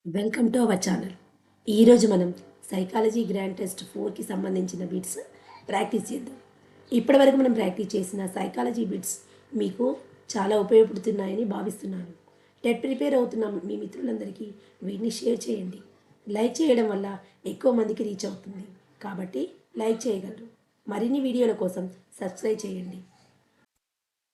Welcome to our channel. ఈరోజు మనం psychology grand test 4కి సంబంధించిన బిట్స్ ప్రాక్టీస్ చేద్దాం. ఇప్పటివరకు మనం ప్రాక్టీస్ చేసిన సైకాలజీ బిట్స్ మీకు చాలా ఉపయోగపడుతున్నాయని భావిస్తున్నాను. టెట్ ప్రిపేర్ అవుతున్న మీ మిత్రులందరికీ వీటిని షేర్ చేయండి. లైక్ చేయడం వల్ల ఎక్కువ మందికి రీచ్ అవుతుంది కాబట్టి లైక్ చేయగలరు. మరిన్ని వీడియోల కోసం సబ్స్క్రైబ్ చేయండి.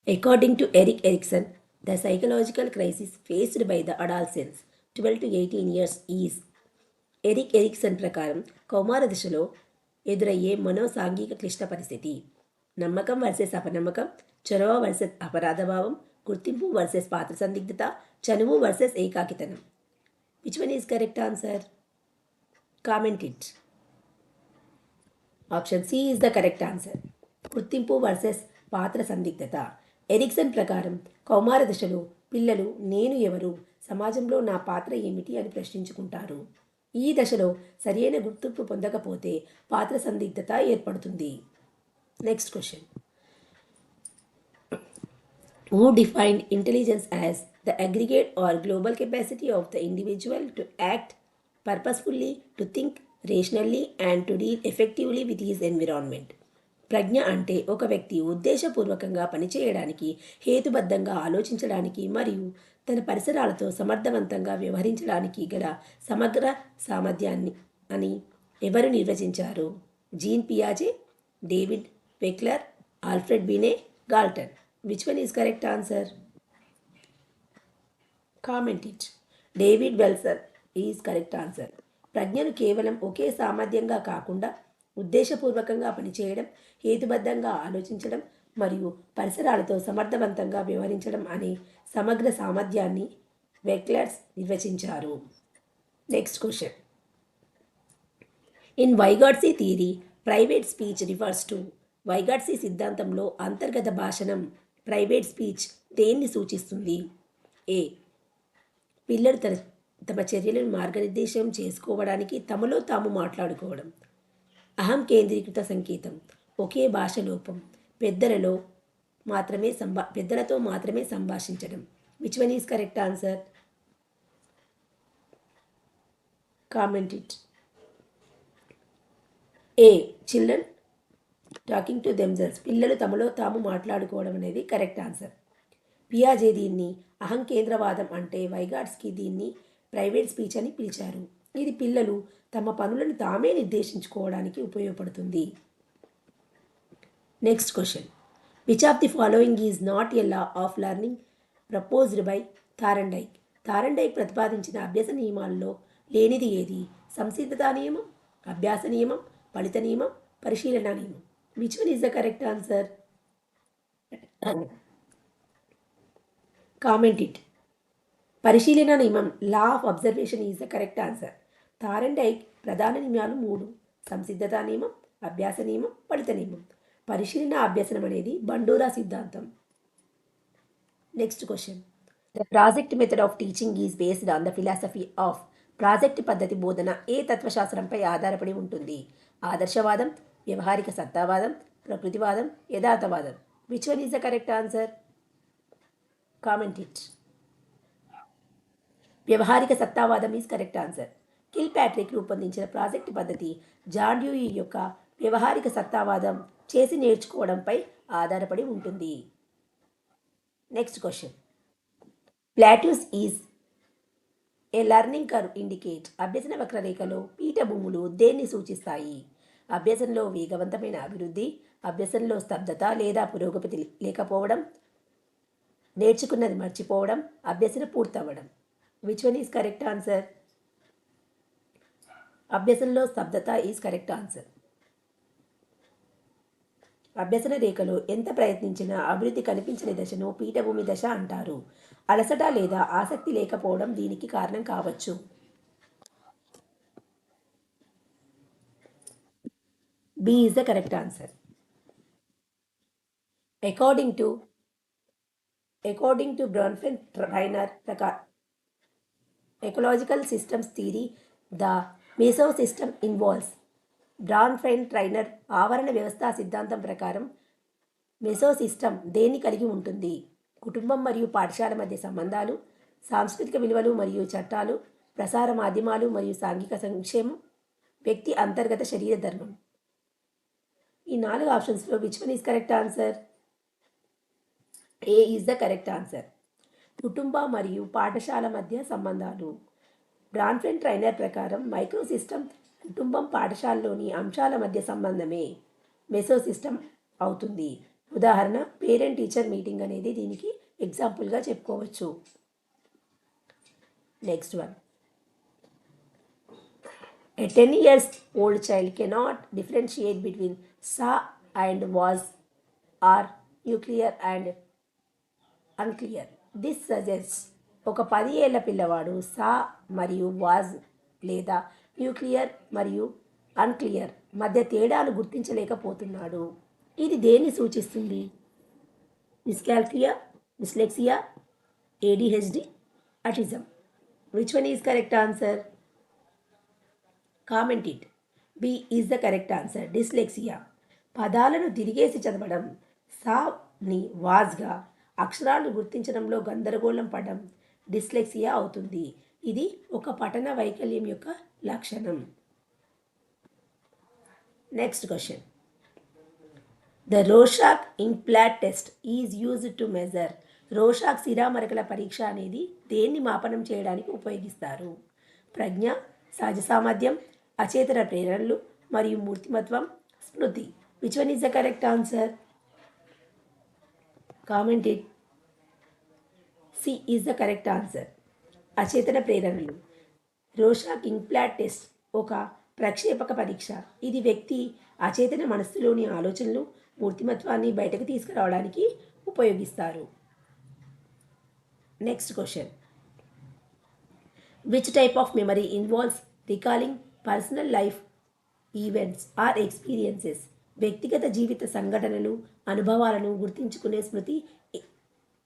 According to Erik Erikson, the psychological crisis faced by the adolescents 12 to 18 years is Erik Erikson ప్రకారం కౌమార దశలో ఎదురయ్యే మనోసాంఘిక క్లిష్ట పరిస్థితి నమ్మకం వర్సెస్ అపనమ్మకం, చొరవ వర్సెస్ అపరాధభావం, గుర్తింపు వర్సెస్ పాత్ర సందిగ్ధత, చనువు వర్సెస్ ఏకాకితనం. Which one is correct answer? Comment it. Option C is the correct answer. గుర్తింపు వర్సెస్ పాత్ర సందిగ్ధత. ఎరిక్సన్ ప్రకారం కౌమార దశలో పిల్లలు నేను ఎవరు, సమాజంలో నా పాత్ర ఏమిటి అని ప్రశ్నించుకుంటారు. ఈ దశలో సరైన గుర్తింపు పొందకపోతే పాత్ర సందిగ్ధత ఏర్పడుతుంది. Next question. Who defined intelligence as the aggregate or global capacity of the individual to act purposefully, to think rationally and to deal effectively with his environment. ప్రజ్ఞ అంటే ఒక వ్యక్తి ఉద్దేశపూర్వకంగా పనిచేయడానికి, హేతుబద్ధంగా ఆలోచించడానికి మరియు తన పరిసరాలతో సమర్థవంతంగా వ్యవహరించడానికి గల సమగ్ర సామర్థ్యాన్ని అని ఎవరు నిర్వచించారు? జీన్ పియాజే, David Wechsler, Alfred Binet, Galton. Which one is correct answer? Comment it. David Wechsler is correct answer. ప్రజ్ఞను కేవలం ఒకే సామర్థ్యంగా కాకుండా ఉద్దేశపూర్వకంగా పనిచేయడం, హేతుబద్ధంగా ఆలోచించడం మరియు పరిసరాలతో సమర్థవంతంగా వ్యవహరించడం అనే సమగ్ర సామర్థ్యాన్ని వెక్లర్స్ నిర్వచించారు. Next question. In Vygotsky theory, private speech refers to. Vygotsky సిద్ధాంతంలో అంతర్గత భాషణం, ప్రైవేట్ స్పీచ్ దేన్ని సూచిస్తుంది? ఏ. పిల్లలు తమ చర్యలను మార్గనిర్దేశం చేసుకోవడానికి తమలో తాము మాట్లాడుకోవడం. అహం కేంద్రీకృత సంకేతం, ఒకే భాష లోపం, పెద్దలతో మాత్రమే సంభాషించడం. Which one is correct answer? Comment it. A. Children talking to themselves, పిల్లలు తమలో తాము మాట్లాడుకోవడం అనేది కరెక్ట్ ఆన్సర్. పియాజే దీన్ని అహం కేంద్రవాదం అంటే, వైగాట్స్కి దీన్ని ప్రైవేట్ స్పీచ్ అని పిలిచారు. ఇది పిల్లలు తమ పనులను తామే నిర్దేశించుకోవడానికి ఉపయోగపడుతుంది. Next question. Which of the following is not a law of learning proposed by Thorndike? Thorndike ప్రతిపాదించిన అభ్యాస నియమాల్లో లేనిది ఏది? సంసిద్ధతా నియమం, అభ్యాస నియమం, ఫలిత నియమం, పరిశీలన నియమం. Which one is the correct answer? Comment it. పరిశీలన నియమం, law of observation is the correct answer. Thorndike ప్రధాన నియమాలు 3: సంసిద్ధతా నియమం, అభ్యాస నియమం, ఫలిత నియమం. పరిశీలన అభ్యసనం అనేది బండూరా సిద్ధాంతం. Next question. The project method of teaching is based on the philosophy of. Project పద్ధతి బోధన ఏ తత్వశాస్త్రంపై ఆధారపడి ఉంటుంది? ఆదర్శవాదం, వ్యవహారిక సత్తావాదం, ప్రకృతివాదం, యథార్థవాదం. Which one is the correct answer? Comment it. వ్యవహారిక సత్తావాదం is correct answer. Kilpatrick రూపొందించిన ప్రాజెక్ట్ పద్ధతి జాన్ డ్యూయి యొక్క వ్యవహారిక సత్తావాదం, చేసి నేర్చుకోవడంపై ఆధారపడి ఉంటుంది. Next question. Plateaus is a learning curve indicate. అభ్యసన వక్రరేఖలో పీఠభూములు దేన్ని సూచిస్తాయి? అభ్యసనలో వేగవంతమైన అభివృద్ధి, అభ్యసనలో స్తబ్దత లేదా పురోగతి లేకపోవడం, నేర్చుకున్నది మర్చిపోవడం, అభ్యసన పూర్తవ్వడం. Which one is correct answer? అభ్యసనలో స్తబ్దత ఈజ్ కరెక్ట్ ఆన్సర్. అభ్యసన రేఖలో ఎంత ప్రయత్నించినా అభివృద్ధి కనిపించని దశను పీఠభూమి దశ అంటారు. అలసట లేదా ఆసక్తి లేకపోవడం దీనికి కారణం కావచ్చు. B is the correct answer. According to Bronfenbrenner ecological systems theory, the mesosystem involves. Bronfenbrenner ఆవరణ వ్యవస్థ సిద్ధాంతం ప్రకారం మెసోసిస్టమ్ దేన్ని కలిగి ఉంటుంది? కుటుంబం మరియు పాఠశాల మధ్య సంబంధాలు, సాంస్కృతిక విలువలు మరియు చట్టాలు, ప్రసార మాధ్యమాలు మరియు సాంఘిక సంక్షేమం, వ్యక్తి అంతర్గత శరీర ధర్మం. ఈ 4 ఆప్షన్స్లో which one is correct answer? A is the correct answer. కుటుంబ మరియు పాఠశాల మధ్య సంబంధాలు. బ్రాన్ఫెన్ ట్రైనర్ ప్రకారం మైక్రో సిస్టమ్ కుటుంబం పాఠశాలలోని అంశాల మధ్య సంబంధమే మెసో సిస్టమ్ అవుతుంది. ఉదాహరణ పేరెంట్ టీచర్ మీటింగ్ అనేది దీనికి ఎగ్జాంపుల్గా చెప్పుకోవచ్చు. Next one, a 10 years old child cannot differentiate between sa and was or nuclear and unclear. This suggests ఒక 10 ఏళ్ల పిల్లవాడు సా మరియు వాజ్ లేదా న్యూక్లియర్ మరియు అన్క్లియర్ మధ్య తేడాను గుర్తించలేకపోతున్నాడు. ఇది దేన్ని సూచిస్తుంది? డిస్కాల్కులియా, dyslexia, ADHD, autism. Which one is correct answer? Comment it. B is the correct answer. Dyslexia. పదాలను తిరిగేసి చదవడం, సాని వాజ్గా, అక్షరాలను గుర్తించడంలో గందరగోళం పడడం డిస్లెక్సియా అవుతుంది. ఇది ఒక పఠన వైకల్యం యొక్క లక్షణం. Next question. The Rorschach inkblot test is used to measure. Rorschach సిరామరకల పరీక్ష అనేది దేన్ని మాపనం చేయడానికి ఉపయోగిస్తారు? ప్రజ్ఞ, సహజ సామర్థ్యం, అచేతన ప్రేరణలు మరియు మూర్తిమత్వం, స్మృతి. Which one is the correct answer? Comment it. C is the correct answer. అచేతన ప్రేరణలు. రోషాక్ ఇంక్బ్లాట్ టెస్ట్ ఒక ప్రక్షేపక పరీక్ష. ఇది వ్యక్తి అచేతన మనస్సులోని ఆలోచనలు, మూర్తిమత్వాన్ని బయటకు తీసుకురావడానికి ఉపయోగిస్తారు. Next question. Which type of memory involves recalling personal life events or experiences? వ్యక్తిగత జీవిత సంఘటనలు, అనుభవాలను గుర్తించుకునే స్మృతి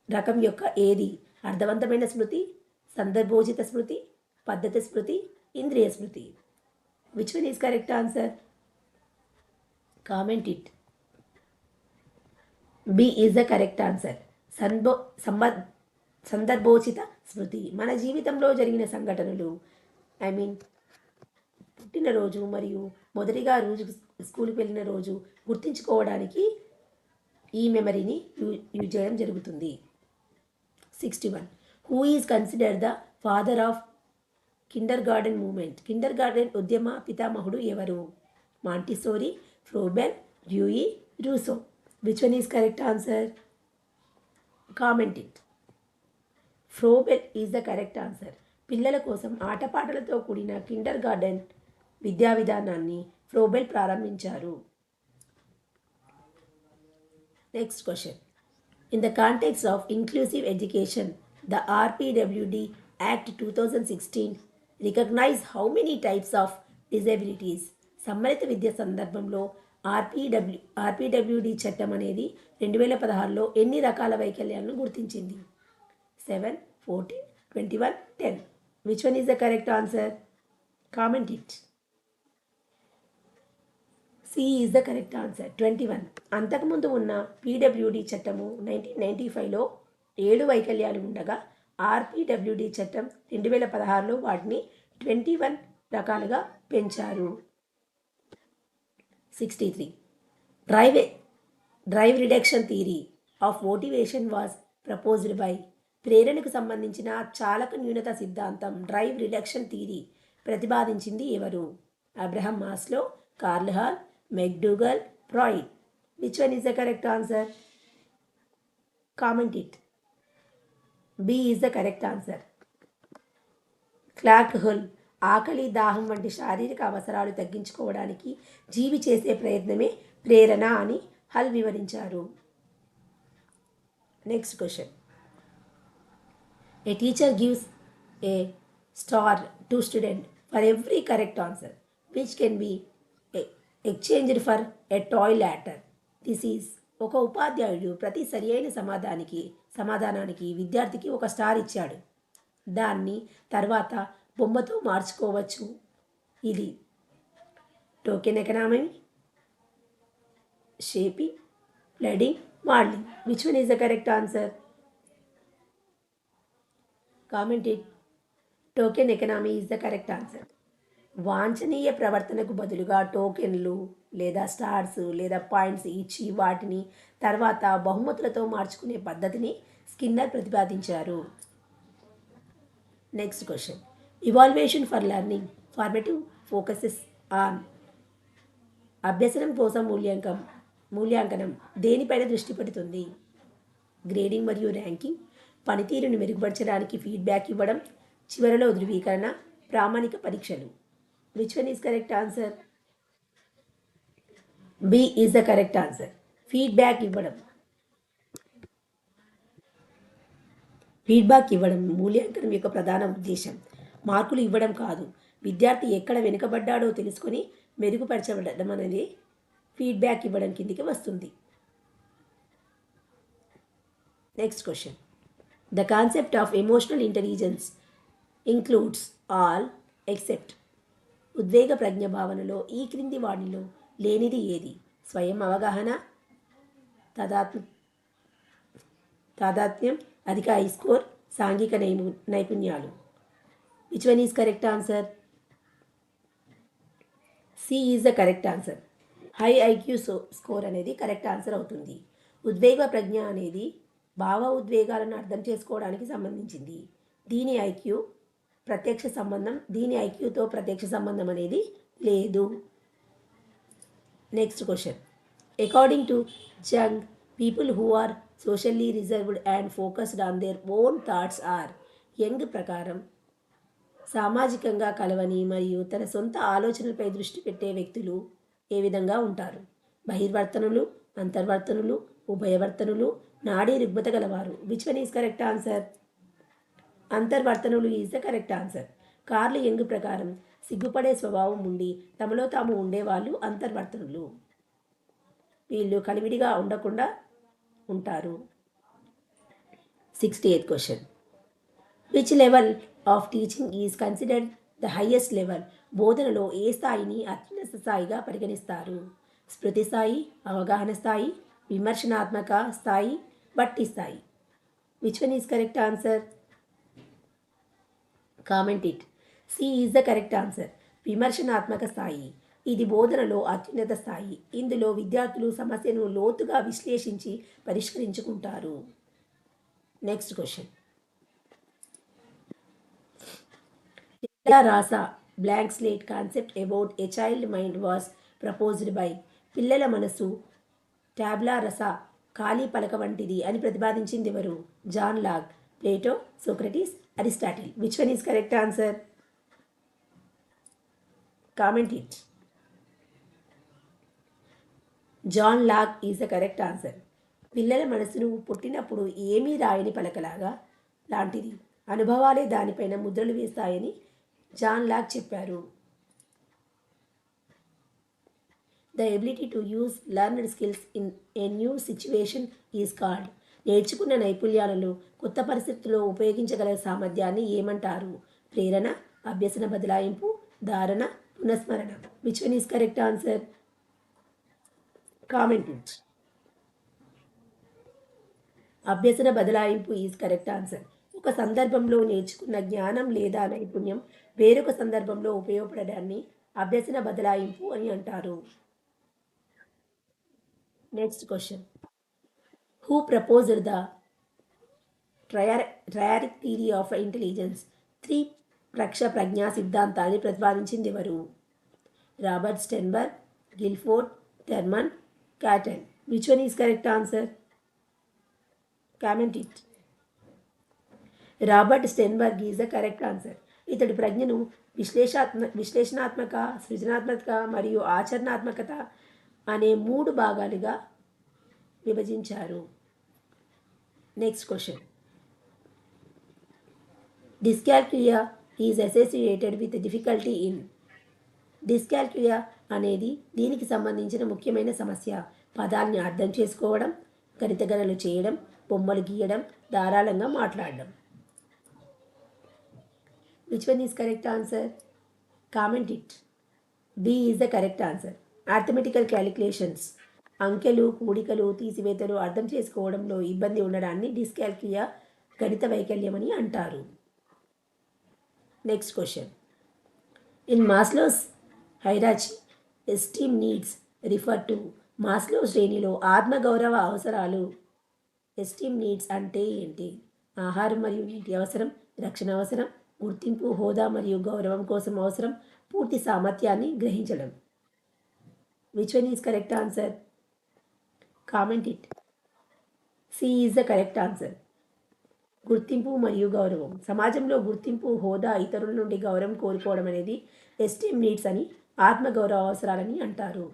రకం యొక్క ఏది? అర్థవంతమైన స్మృతి, సందర్భోచిత స్మృతి, పద్ధతి స్మృతి, ఇంద్రియ స్మృతి. Which one is correct answer? Comment it. B is the correct answer. సందర్భోచిత స్మృతి మన జీవితంలో జరిగిన సంఘటనలు, పుట్టినరోజు మరియు మొదటిగా రోజు స్కూల్కి వెళ్ళిన రోజు గుర్తించుకోవడానికి ఈ మెమరీని యూజ్ చేయడం జరుగుతుంది. 61. Who is consider the father of Kinder garden movement? Kinder garden ఉద్యమ పితామహుడు ఎవరు? Montessori, Froebel, Dewey, Russo. Which one is correct answer? Comment it. Froebel is the correct answer. పిల్లల కోసం ఆటపాటలతో కూడిన కిండర్ గార్డెన్ విద్యా విధానాన్ని ఫ్రోబెల్ ప్రారంభించారు. Next question. In the context of inclusive education, the RPWD Act 2016 recognise how many types of disabilities? సమ్మలిత విద్య సందర్భంలో RPWD చట్టం అనేది 2016లో ఎన్ని రకాల వైకల్యాలను గుర్తించింది? 7, 14, 21, 10. Which one is the correct answer? Comment it. C is the correct answer. 21. అంతకుముందు ఉన్న PWD చట్టము 1995లో 7 వైకల్యాలు ఉండగా RPWD చట్టం 2016లో వాటిని 21 రకాలుగా పెంచారు. 63. Drive reduction theory of motivation was proposed by. ప్రేరణకు సంబంధించిన చాలక న్యూనత సిద్ధాంతం డ్రైవ్ రిడక్షన్ థియరీ ప్రతిపాదించింది ఎవరు? Abraham Maslow, Carl Hall, McDougall, Freud. Which one is the correct answer? Comment it. B is the correct answer. Clark Hull ఆకలి, దాహం వంటి శారీరక అవసరాలు తగ్గించుకోవడానికి జీవి చేసే ప్రయత్నమే ప్రేరణ అని హల్ వివరించారు. Next question. A teacher gives a star to student for every correct answer, which can be exchanged for a toy later. This is ఒక ఉపాధ్యాయుడు ప్రతి సరి అయిన సమాధానానికి విద్యార్థికి ఒక స్టార్ ఇచ్చాడు. దాన్ని తర్వాత బొమ్మతో మార్చుకోవచ్చు. ఇది token economy, shaping, flooding, modelling. Which one is the correct answer? Comment it. Token economy is the correct answer. వాంఛనీయ ప్రవర్తనకు బదులుగా టోకెన్లు లేదా స్టార్స్ లేదా పాయింట్స్ ఇచ్చి వాటిని తర్వాత బహుమతులతో మార్చుకునే పద్ధతిని స్కిన్నర్ ప్రతిపాదించారు. Next question. Evaluation for learning formative focuses on. అభ్యసనం కోసం మూల్యాంకనం దేనిపైన దృష్టి పెడుతుంది? గ్రేడింగ్ మరియు ర్యాంకింగ్, పనితీరును మెరుగుపరచడానికి ఫీడ్బ్యాక్ ఇవ్వడం, చివరలో ధృవీకరణ, ప్రామాణిక పరీక్షలు. Which one is correct answer? B is the correct answer. Feedback ఇవ్వడం. ఫీడ్బ్యాక్ ఇవ్వడం మూల్యాంకనం యొక్క ప్రధాన ఉద్దేశం. మార్కులు ఇవ్వడం కాదు. విద్యార్థి ఎక్కడ వెనుకబడ్డాడో తెలుసుకొని మెరుగుపరచబడడం అనేది ఫీడ్బ్యాక్ ఇవ్వడం కిందికి వస్తుంది. Next question. The concept of emotional intelligence includes all except. ఉద్వేగ ప్రజ్ఞ భావనలో ఈ క్రింది వాటిలో లేనిది ఏది? స్వయం అవగాహన, తాదాత్మ్యం, అధిక ఐస్కోర్, సాంఘిక నైపుణ్యాలు. Which one is correct answer? C is the correct answer. High IQ score అనేది కరెక్ట్ ఆన్సర్ అవుతుంది. ఉద్వేగ ప్రజ్ఞ అనేది భావ ఉద్వేగాలను అర్థం చేసుకోవడానికి సంబంధించింది. దీని ఐక్యూతో ప్రత్యక్ష సంబంధం అనేది లేదు. Next question. According to Jung, people who are socially reserved and focused on their own thoughts are. Jung ప్రకారం సామాజికంగా కలవని మరియు తన సొంత ఆలోచనలపై దృష్టి పెట్టే వ్యక్తులు ఏ విధంగా ఉంటారు? బహిర్వర్తనులు, అంతర్వర్తనులు, ఉభయవర్తనులు, నాడీ రుగ్మత గలవారు. Which one is correct answer? అంతర్వర్తనులు is the correct answer. Carl Jung ప్రకారం సిగ్గుపడే స్వభావం ఉండి తమలో తాము ఉండేవాళ్ళు అంతర్వర్తనులు. వీళ్ళు కలివిడిగా ఉండకుండా ఉంటారు. 68th question. Which level of teaching is considered the highest level. బోధనలో ఏ స్థాయిని అత్యున్నత స్థాయిగా పరిగణిస్తారు? స్మృతి స్థాయి, అవగాహన స్థాయి, విమర్శనాత్మక స్థాయి, బట్టి స్థాయి. Which one is correct answer? Comment it. C is the correct answer. విమర్శనాత్మక స్థాయి. ఇది బోధనలో అత్యున్నత స్థాయి. ఇందులో విద్యార్థులు సమస్యను లోతుగా విశ్లేషించి పరిష్కరించుకుంటారు. Next question. Rasa blank slate concept about a child mind was proposed by. పిల్లల మనసు టాబ్లా రసా ఖాళీ పలక వంటిది అని ప్రతిపాదించింది ఎవరు? John Locke, Plato, Socrates, Aristotle. Which one is correct answer? Comment it. John Locke is the correct answer. పిల్లల మనసును పుట్టినప్పుడు ఏమీ రాయని పలకలాగా లాంటిది, అనుభవాలే దానిపైన ముద్రలు వేస్తాయని జాన్ లాక్ చెప్పారు. The ability to use learned skills in a new situation is called. నేర్చుకున్న నైపుణ్యాలను కొత్త పరిస్థితుల్లో ఉపయోగించగల సామర్థ్యాన్ని ఏమంటారు? ప్రేరణ, అభ్యసన బదలాయింపు, ధారణ, పునఃస్మరణ. Which one is correct answer? Comment it. అభ్యసన బదలాయింపు ఈజ్ కరెక్ట్ ఆన్సర్. ఒక సందర్భంలో నేర్చుకున్న జ్ఞానం లేదా నైపుణ్యం వేరొక సందర్భంలో ఉపయోగపడడాన్ని అభ్యసన బదలాయింపు అని అంటారు. Next question. Who proposed the triarchic theory of intelligence? త్రిపక్ష ప్రజ్ఞా సిద్ధాంతాన్ని ప్రతిపాదించింది ఎవరు? Robert Sternberg, Guilford, Terman, Cattell. Which one is correct answer? Comment it. Robert Sternberg is the correct answer. ఇతడు ప్రజ్ఞను విశ్లేషణాత్మక, సృజనాత్మక మరియు ఆచరణాత్మకత అనే 3 భాగాలుగా విభజించారు. Next question. డిస్కాల్కులియా is associated with difficulty in. డిస్కాల్కులియా అనేది దీనికి సంబంధించిన ముఖ్యమైన సమస్య. పదాల్ని అర్థం చేసుకోవడం, గణిత గణనలు చేయడం, బొమ్మలు గీయడం, ధారాళంగా మాట్లాడడం. Which one is correct answer? Comment it. B is the correct answer. Arithmetical calculations, అంకెలు, కూడికలు, తీసివేతలు అర్థం చేసుకోవడంలో ఇబ్బంది ఉండడాన్ని డిస్కాల్కులియా, గణిత వైకల్యం అని అంటారు. Next question. In Maslow's hierarchy esteem needs refer to. Maslow శ్రేణిలో ఆత్మగౌరవ అవసరాలు ఎస్టీమ్ నీడ్స్ అంటే ఏంటి? ఆహారం మరియు నీటి అవసరం, రక్షణ అవసరం, గుర్తింపు, హోదా మరియు గౌరవం కోసం అవసరం, పూర్తి సామర్థ్యాన్ని గ్రహించడం. Which one is correct answer? Comment it. C is the correct answer. గుర్తింపు మరియు గౌరవం. సమాజంలో గుర్తింపు, హోదా, ఇతరుల నుండి గౌరవం కోరుకోవడం అనేది ఎస్టీమ్ నీడ్స్ అని, ఆత్మగౌరవ అవసరాలని అంటారు.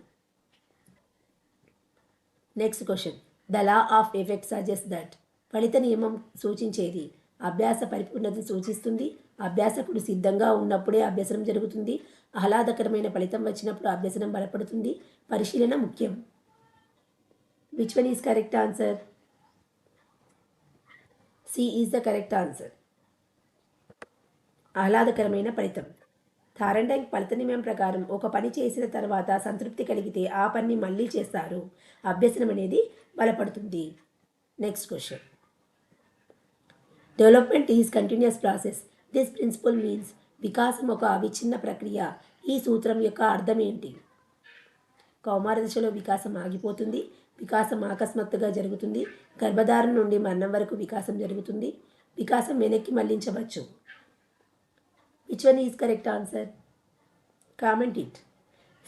Next question. The law of effect suggest that. ఫలిత నియమం సూచించేది అభ్యాస పరిపూర్ణతను సూచిస్తుంది. అభ్యాసకుడు సిద్ధంగా ఉన్నప్పుడే అభ్యసనం జరుగుతుంది. ఆహ్లాదకరమైన ఫలితం వచ్చినప్పుడు అభ్యసనం బలపడుతుంది. పరిశీలన ముఖ్యం. Which one is correct answer? C is the correct answer. ఆహ్లాదకరమైన ఫలితం. థారండైక్ ఫలిత నియమం ప్రకారం ఒక పని చేసిన తర్వాత సంతృప్తి కలిగితే ఆ పనిని మళ్ళీ చేస్తారు. అభ్యసనం అనేది బలపడుతుంది. Next question. Development is continuous process. This principle means. వికాసం ఒక అవిచ్ఛిన్న ప్రక్రియ. ఈ సూత్రం యొక్క అర్థం ఏంటి? కౌమార దశలో వికాసం ఆగిపోతుంది. వికాసం అకస్మాత్తుగా జరుగుతుంది. గర్భధారణ నుండి మరణం వరకు వికాసం జరుగుతుంది. వికాసం వెనక్కి మళ్లించవచ్చు. Which one is correct answer? Comment it.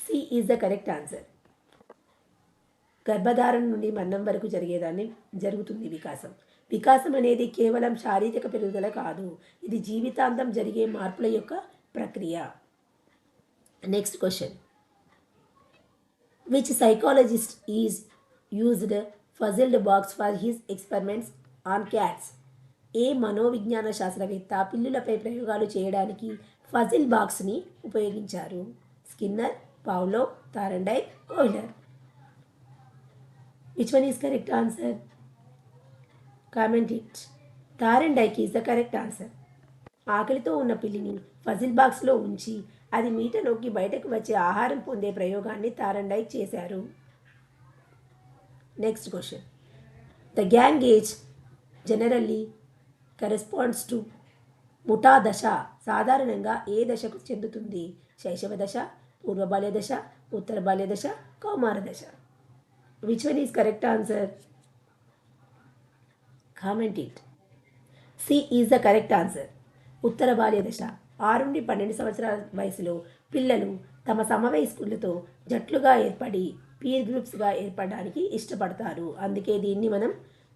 C is the correct answer. గర్భధారణ నుండి మరణం వరకు జరుగుతుంది వికాసం. వికాసం అనేది కేవలం శారీరక పెరుగుదల కాదు, ఇది జీవితాంతం జరిగే మార్పుల యొక్క ప్రక్రియ. Next question. Which psychologist is used puzzled box for his experiments on cats. ఏ మనోవిజ్ఞాన శాస్త్రవేత్త పిల్లులపై ప్రయోగాలు చేయడానికి ఫజిల్ బాక్స్ని ఉపయోగించారు? Skinner, Pavlov, Thorndike, Kohler. Which one is correct answer? Comment it. Thorndike is the correct answer. ఆకలితో ఉన్న పిల్లిని ఫజిల్ బాక్స్లో ఉంచి అది మీట నొక్కి బయటకు వచ్చే ఆహారం పొందే ప్రయోగాన్ని థారండైక్ చేశారు. Next question. The gang age generally corresponds to. ముఠా దశ సాధారణంగా ఏ దశకు చెందుతుంది? శైశవ దశ, పూర్వ బాల్య దశ, ఉత్తర బాల్య దశ, కౌమార దశ. Which one is correct answer? Comment it. C is the correct answer. ఉత్తర బాల్య దశ. 6 నుండి 12 సంవత్సరాల వయసులో పిల్లలు తమ సమవయస్కులతో జట్లుగా ఏర్పడి పీర్ గ్రూప్స్గా ఏర్పడడానికి ఇష్టపడతారు. అందుకే దీన్ని మనం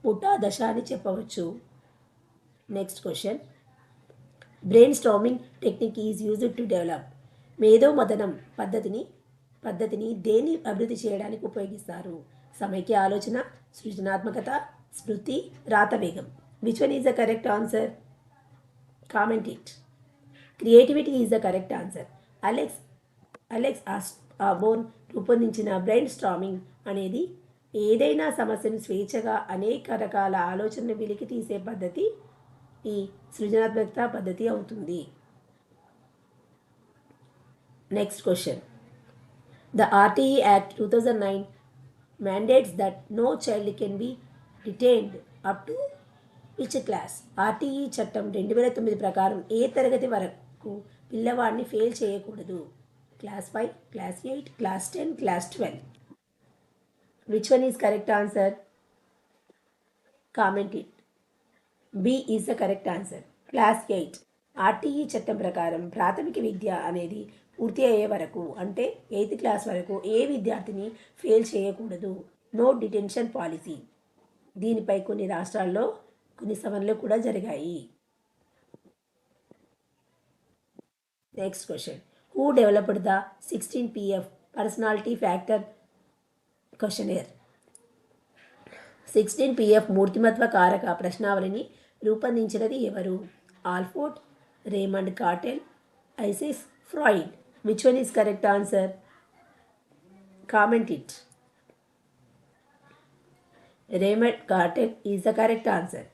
ముఠా దశ అని చెప్పవచ్చు. Next question. Brain storming technique is used to develop. మేధో మథనం పద్ధతిని దేన్ని అభివృద్ధి చేయడానికి ఉపయోగిస్తారు? సమైక్య ఆలోచన, సృజనాత్మకత, స్మృతి, రాత వేగం. Which one is the correct answer? Comment it. Creativity is the correct answer. Alex Osborne రూపొందించిన బ్రెయిన్ స్టార్మింగ్ అనేది ఏదైనా సమస్యను స్వేచ్ఛగా అనేక రకాల ఆలోచనలు వెలికి తీసే పద్ధతి ఈ సృజనాత్మకత పద్ధతి అవుతుంది. Next question. The RTE act 2009 mandates that no child can be detained up to which class? RTE చట్టం 2009 ప్రకారం ఏ తరగతి వరకు పిల్లవాడిని ఫెయిల్ చేయకూడదు? Class 5, class 8, class 10, class 12. Which one is correct answer? Comment it. B is the correct answer. Class 8. RTE చట్టం ప్రకారం ప్రాథమిక విద్య అనేది పూర్తి అయ్యే వరకు అంటే 8th క్లాస్ వరకు ఏ విద్యార్థిని ఫెయిల్ చేయకూడదు. No detention policy. దీనిపై కొన్ని రాష్ట్రాల్లో కొన్ని సవరణలు కూడా జరిగాయి. Next question. Who developed the 16 PF personality factor questionnaire. 16 PF మూర్తిమత్వ కారక ప్రశ్నావళిని రూపొందించినది ఎవరు? ఆల్ఫోర్డ్, రేమండ్ కార్టెల్, ఐసిస్ Freud. Which one is correct answer? Comment it. Raymond Cattell is the correct answer.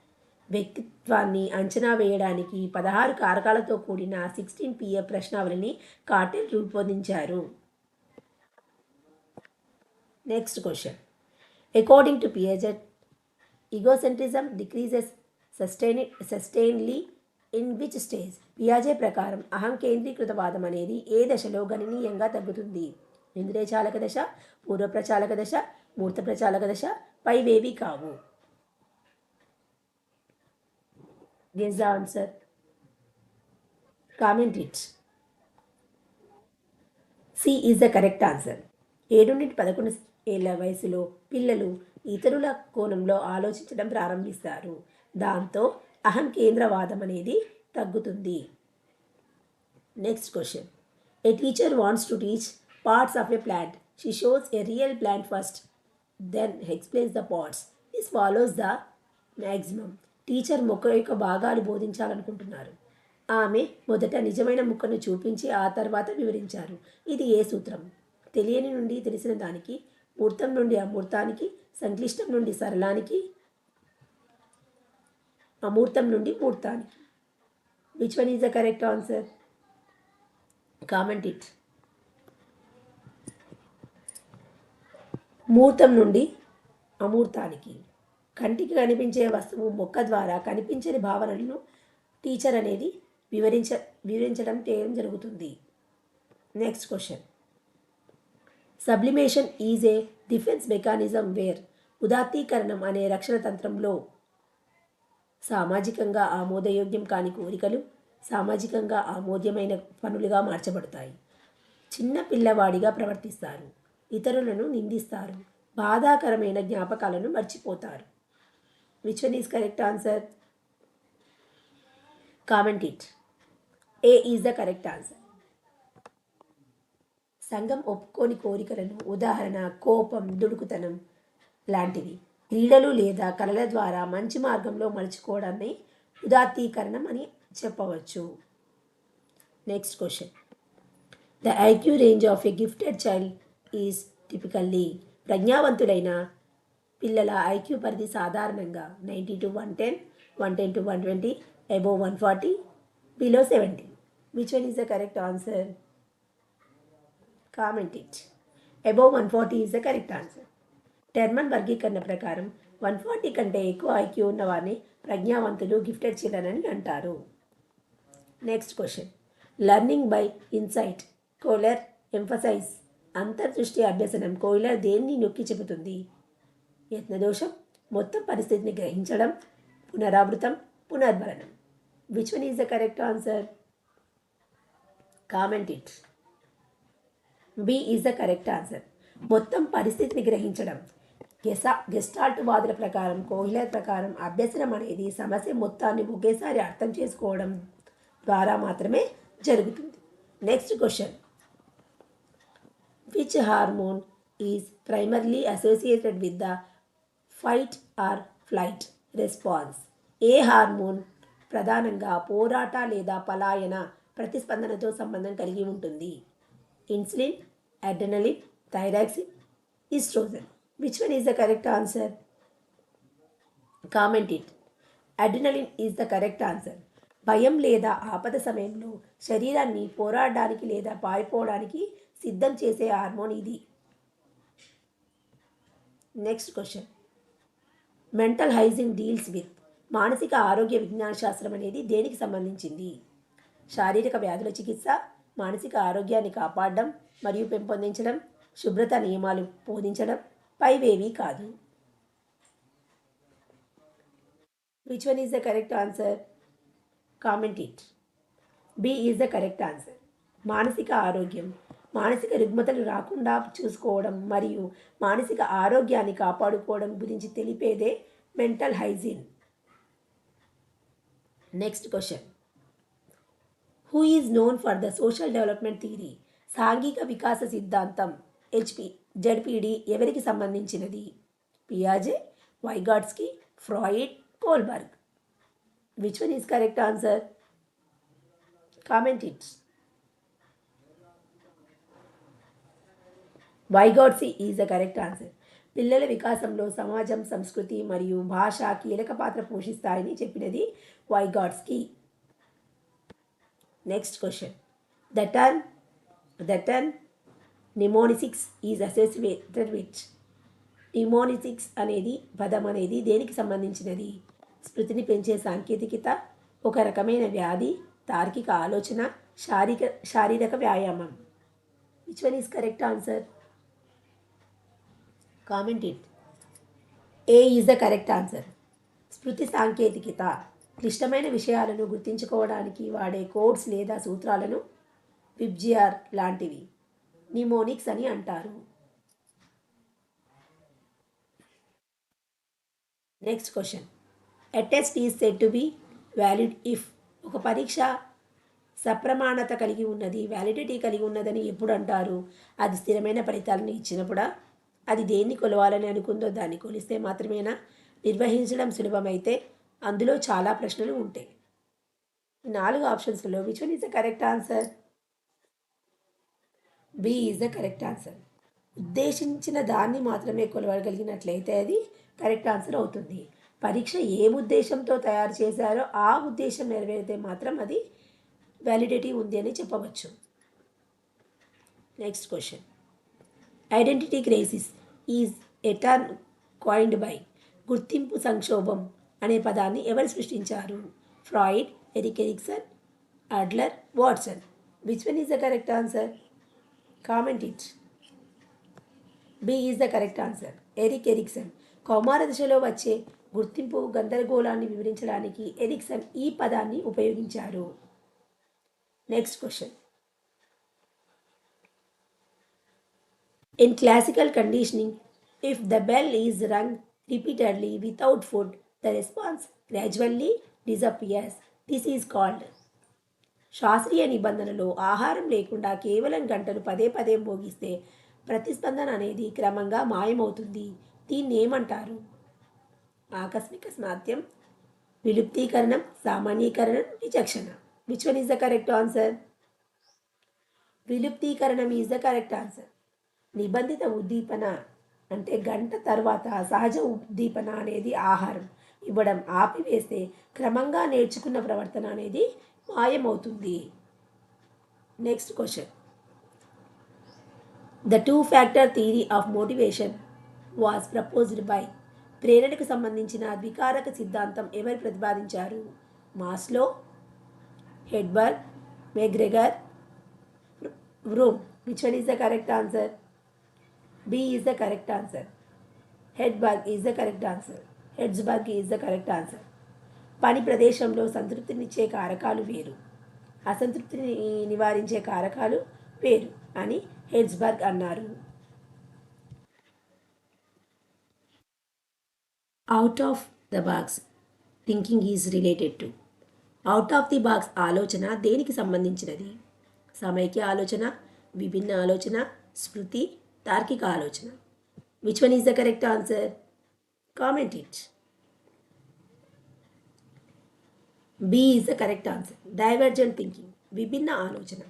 వ్యక్తిత్వాన్ని అంచనా వేయడానికి 16 కారకాలతో కూడిన 16 PF ప్రశ్నావళిని కార్టెల్ రూపొందించారు. Next question. According to Piaget, egocentrism decreases sustainedly in which stage? పియాజే ప్రకారం అహం కేంద్రీకృతవాదం అనేది ఏ దశలో గణనీయంగా తగ్గుతుంది? ఇంద్రియచాలక దశ, పూర్వప్రచాలక దశ, మూర్త ప్రచాలక దశ, పైవేవి కావు. Guess the answer. Comment it. C is the correct answer. 7 నుండి 11 ఏళ్ల వయసులో పిల్లలు ఇతరుల కోణంలో ఆలోచించడం ప్రారంభిస్తారు. దాంతో అహం కేంద్రవాదం అనేది తగ్గుతుంది. Next question. A teacher wants to teach parts of a plant. She shows a real plant first, then explains the parts. This follows the maximum. Teacher మొక్క యొక్క భాగాలు బోధించాలనుకుంటున్నారు. ఆమె మొదట నిజమైన ముక్కను చూపించి ఆ తర్వాత వివరించారు. ఇది ఏ సూత్రం? తెలియని నుండి తెలిసిన దానికి, మూర్తం నుండి అమూర్తానికి, సంక్లిష్టం నుండి సరళానికి, అమూర్తం నుండి మూర్తానికి. Which one is the correct answer? Comment it. మూర్తం నుండి అమూర్తానికి. కంటికి కనిపించే వస్తువు మొక్క ద్వారా కనిపించని భావనలను టీచర్ అనేది వివరించడం జరుగుతుంది. Next question. Sublimation is a defence mechanism where. ఉదాత్తీకరణం అనే రక్షణ తంత్రంలో సామాజికంగా ఆమోదయోగ్యం కాని కోరికలు సామాజికంగా ఆమోద్యమైన పనులుగా మార్చబడతాయి. చిన్న పిల్లవాడిగా ప్రవర్తిస్తారు, ఇతరులను నిందిస్తారు, బాధాకరమైన జ్ఞాపకాలను మర్చిపోతారు. Which one is correct answer? Comment it. A is the correct answer. సంఘం ఒప్పుకోని కోరికలను, ఉదాహరణ కోపం, దుడుకుతనం లాంటివి, క్రీడలు లేదా కళల ద్వారా మంచి మార్గంలో మలుచుకోవడాన్ని ఉదాత్తీకరణం అని చెప్పవచ్చు. Next question. The IQ range of a gifted child is typically. ప్రజ్ఞావంతులైన పిల్లల ఐక్యూ పరిధి సాధారణంగా 90 to 110, 110 to 120, above 140, below 70. Which one is the correct answer? Comment it. Above 140 is the correct answer. Terman వర్గీకరణ ప్రకారం 140 కంటే ఎక్కువ ఐక్యూ ఉన్నవారిని ప్రజ్ఞావంతులు, gifted children అని అంటారు. Next question. Learning by insight. Kohler emphasize. అంతర్దృష్టి అభ్యసనం కోయిలర్ దేన్ని నొక్కి చెబుతుంది? యత్నదోషం, మొత్తం పరిస్థితిని గ్రహించడం, పునరావృతం, పునర్భరణం. Which one is the correct answer? Comment it. B is the correct answer. మొత్తం పరిస్థితిని గ్రహించడం. గెస్టాల్ట్ వాదుల ప్రకారం, కోయిలర్ ప్రకారం అభ్యసనం అనేది సమస్య మొత్తాన్ని ఒకేసారి అర్థం చేసుకోవడం ద్వారా మాత్రమే జరుగుతుంది. Next question. Which hormone is primarily associated with the fight or flight response? ఏ హార్మోన్ ప్రధానంగా పోరాట లేదా పలాయన ప్రతిస్పందనతో సంబంధం కలిగి ఉంటుంది? Insulin, adrenaline, thyroxine, oestrogen. Which one is the correct answer? Comment it. Adrenaline is the correct answer. భయం లేదా ఆపద సమయంలో శరీరాన్ని పోరాడడానికి లేదా పారిపోవడానికి సిద్ధం చేసే హార్మోన్ ఇది. Next question. Mental hygiene deals with. మానసిక ఆరోగ్య విజ్ఞాన శాస్త్రం అనేది దేనికి సంబంధించింది? శారీరక వ్యాధుల చికిత్స, మానసిక ఆరోగ్యాన్ని కాపాడడం మరియు పెంపొందించడం, శుభ్రత నియమాలు బోధించడం, పైవేవీ కాదు. Which one is the correct answer? Comment it. B is the correct answer. మానసిక ఆరోగ్యం, మానసిక రుగ్మతలు రాకుండా చూసుకోవడం మరియు మానసిక ఆరోగ్యాన్ని కాపాడుకోవడం గురించి తెలిపేదే mental hygiene. Next question. Who is known for the social development theory? సాంఘిక వికాస సిద్ధాంతం జెడ్పీడి ఎవరికి సంబంధించినది? పియాజే, Vygotsky, Freud, Kohlberg. Which one is correct answer? Comment it. Vygotsky is the correct answer. పిల్లల వికాసంలో సమాజం, సంస్కృతి మరియు భాష కీలక పాత్ర పోషిస్తాయని చెప్పినది Vygotsky. Next question. The term mnemonics is associated with. Mnemonics అనేది పదం అనేది దేనికి సంబంధించినది? స్మృతిని పెంచే సాంకేతికత, ఒక రకమైన వ్యాధి, తార్కిక ఆలోచన, శారీరక వ్యాయామం. Which one is correct answer? Comment it. A is the correct answer. స్మృతి సాంకేతికత క్లిష్టమైన విషయాలను గుర్తుంచుకోవడానికి వాడే కోడ్స్ లేదా సూత్రాలను విబ్జిఆర్ లాంటివి నిమోనిక్స్ అని అంటారు. Next question. A test is said to be valid if. ఒక పరీక్ష సప్రమాణత కలిగి ఉన్నది, వ్యాలిడిటీ కలిగి ఉన్నదని ఎప్పుడు అంటారు? అది స్థిరమైన ఫలితాలను ఇచ్చినప్పుడా? అది దేన్ని కొలవాలని అనుకుందో దాన్ని కొలిస్తే మాత్రమేనా? నిర్వహించడం సులభమైతే అందులో చాలా ప్రశ్నలు ఉంటాయి. 4 ఆప్షన్స్లో which one is the correct answer? B is the correct answer. ఉద్దేశించిన దాన్ని మాత్రమే కొలవగలిగినట్లయితే అది కరెక్ట్ ఆన్సర్ అవుతుంది. పరీక్ష ఏ ఉద్దేశంతో తయారు చేశారో ఆ ఉద్దేశం నెరవేరితే మాత్రం అది వ్యాలిడిటీ ఉంది అని చెప్పవచ్చు. Next question. Identity crisis is a term coined by. గుర్తింపు సంక్షోభం అనే పదాన్ని ఎవరు సృష్టించారు? Freud, Erik Erikson, Adler, Watson. Which one is the correct answer? Comment it. B is the correct answer. Erik Erikson. కౌమార దశలో వచ్చే గుర్తింపు గందరగోళాన్ని వివరించడానికి ఎరిక్సన్ ఈ పదాన్ని ఉపయోగించారు. Next question. In classical conditioning, if the bell is rung repeatedly without food, the response gradually disappears. This is called. శాస్త్రీయ నిబంధనలో ఆహారం లేకుండా కేవలం గంటలు పదే పదే మోగిస్తే ప్రతిస్పందన అనేది క్రమంగా మాయమవుతుంది. దీన్ని ఏమంటారు? ఆకస్మిక స్నాత్యం, విలుప్తీకరణం, సామాన్యీకరణం, విచక్షణ. Which one is the correct answer? విలుప్తీకరణం ఈజ్ ద కరెక్ట్ ఆన్సర్. నిబంధిత ఉద్దీపన అంటే గంట తర్వాత సహజ ఉద్దీపన అనేది ఆహారం ఇవ్వడం ఆపివేస్తే క్రమంగా నేర్చుకున్న ప్రవర్తన అనేది మాయమవుతుంది. Next question. The 2 factor theory of motivation was proposed by. ప్రేరణకు సంబంధించిన ద్వికారక సిద్ధాంతం ఎవరు ప్రతిపాదించారు? Maslow, Herzberg, McGregor, Vroom. Which one is the correct answer? B is the correct answer. Hedberg is the correct answer. Herzberg is the correct answer. పని ప్రదేశంలో సంతృప్తినిచ్చే కారకాలు వేరు, అసంతృప్తిని నివారించే కారకాలు వేరు అని హెర్జ్బర్గ్ అన్నారు. Out of the box thinking is related to. Out of the box ఆలోచన దేనికి సంబంధించినది? సమైక్య ఆలోచన, విభిన్న ఆలోచన, స్మృతి, తార్కిక ఆలోచన. Which one is the correct answer? Comment it. B is the correct answer. Divergent thinking విభిన్న ఆలోచన.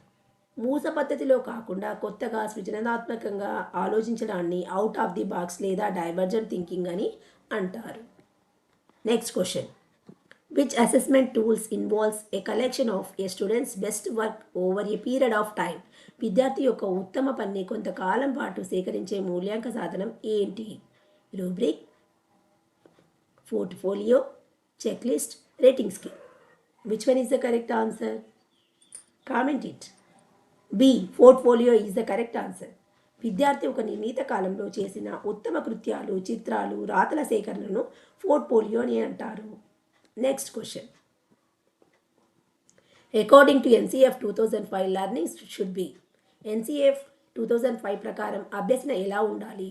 మూస పద్ధతిలో కాకుండా కొత్తగా సృజనాత్మకంగా ఆలోచించడాన్ని అవుట్ ఆఫ్ ది బాక్స్ లేదా డైవర్జెంట్ థింకింగ్ అని అంటారు. Next question. Which assessment tools involves a collection of a students best work over a period of time. విద్యార్థి యొక్క ఉత్తమ పనిని కొంతకాలం పాటు సేకరించే మూల్యాంక సాధనం ఏంటి? Rubric, portfolio, checklist, rating scale. Which one is the correct answer? Comment it. B portfolio is the correct answer. విద్యార్థి ఒక నిర్ణీత కాలంలో చేసిన ఉత్తమ కృత్యాలు, చిత్రాలు, రాతల సేకరణను పోర్ట్ఫోలియో అని అంటారు. Next question. According to NCF 2005 learning should be. NCF 2005 ప్రకారం అభ్యసన ఎలా ఉండాలి?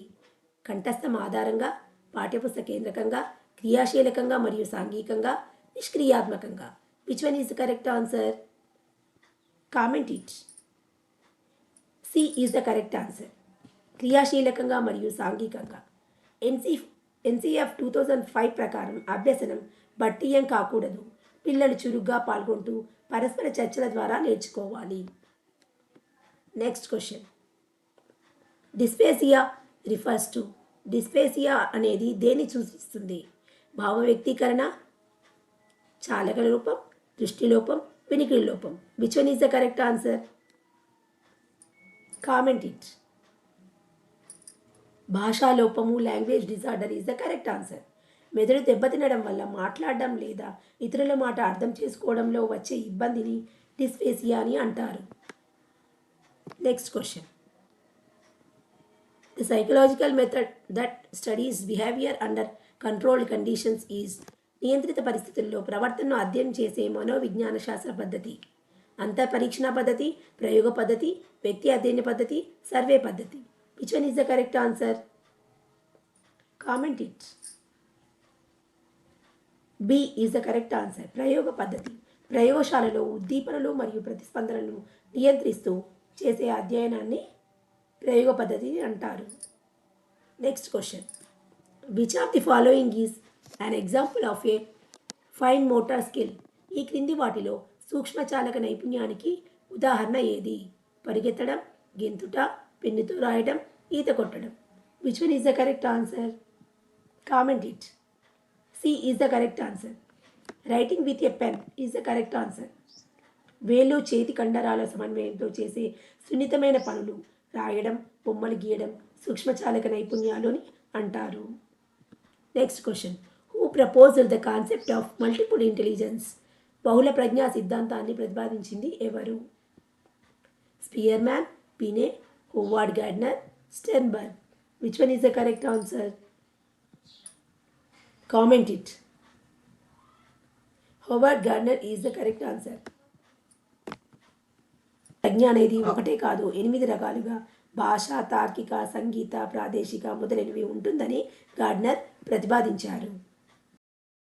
కంఠస్థం ఆధారంగా, పాఠ్యపుస్తక కేంద్రకంగా, క్రియాశీలకంగా మరియు సాంఘికంగా, నిష్క్రియాత్మకంగా. Which one is the correct answer? Comment it. C is the correct answer. క్రియాశీలకంగా మరియు సాంఘికంగా. NCF 2005 ప్రకారం అభ్యసనం బట్టీయం కాకూడదు. పిల్లలు చురుగ్గా పాల్గొంటూ పరస్పర చర్చల ద్వారా నేర్చుకోవాలి. Next question. Dyspraxia refers to. Dyspraxia అనేది దేన్ని సూచిస్తుంది? భావ వ్యక్తీకరణ, చాలక లోపం, దృష్టి లోపం, వినికిడి లోపం. Which one is the correct answer? Comment it. భాషా లోపము, language disorder is the correct answer. మెదడు దెబ్బతినడం వల్ల మాట్లాడడం లేదా ఇతరుల మాట అర్థం చేసుకోవడంలో వచ్చే ఇబ్బందిని డిస్ఫేసియా అని అంటారు. Next question. The psychological method that studies behaviour under controlled conditions is. నియంత్రిత పరిస్థితుల్లో ప్రవర్తనను అధ్యయనం చేసే మనోవిజ్ఞాన శాస్త్ర పద్ధతి. అంతఃపరీక్షణ పద్ధతి, ప్రయోగ పద్ధతి, వ్యక్తి అధ్యయన పద్ధతి, సర్వే పద్ధతి. Which one is the correct answer? Comment it. B is the correct answer. ప్రయోగ పద్ధతి. ప్రయోగశాలలో ఉద్దీపనలు మరియు ప్రతిస్పందనలను నియంత్రిస్తూ చేసే అధ్యయనాన్ని ప్రయోగ పద్ధతి అంటారు. Next question. Which of the following is an example of A fine motor skill. ఈ క్రింది వాటిలో సూక్ష్మచాలక నైపుణ్యానికి ఉదాహరణ ఏది? పరిగెత్తడం, గెంతుట, పెన్నుతో రాయడం, ఈత కొట్టడం. Which one is the correct answer? Comment it. C is the correct answer. Writing with a pen is the correct answer. వేలు చేతి కండరాల సమన్వయంతో చేసే సున్నితమైన పనులు, రాయడం, బొమ్మలు గీయడం సూక్ష్మచాలక నైపుణ్యాలు అని అంటారు. Next question. Who proposed the concept of multiple intelligence. బహుళ ప్రజ్ఞా సిద్ధాంతాన్ని ప్రతిపాదించింది ఎవరు? Spearman, Binet, Howard Gardner, Sternberg. Which one is the correct answer? Comment it. Howard Gardner is the correct answer. ప్రజ్ఞ అనేది ఒకటే కాదు 8 రకాలుగా భాష, తార్కిక, సంగీత, ప్రాదేశిక మొదలైనవి ఉంటుందని గార్డ్నర్ ప్రతిపాదించారు.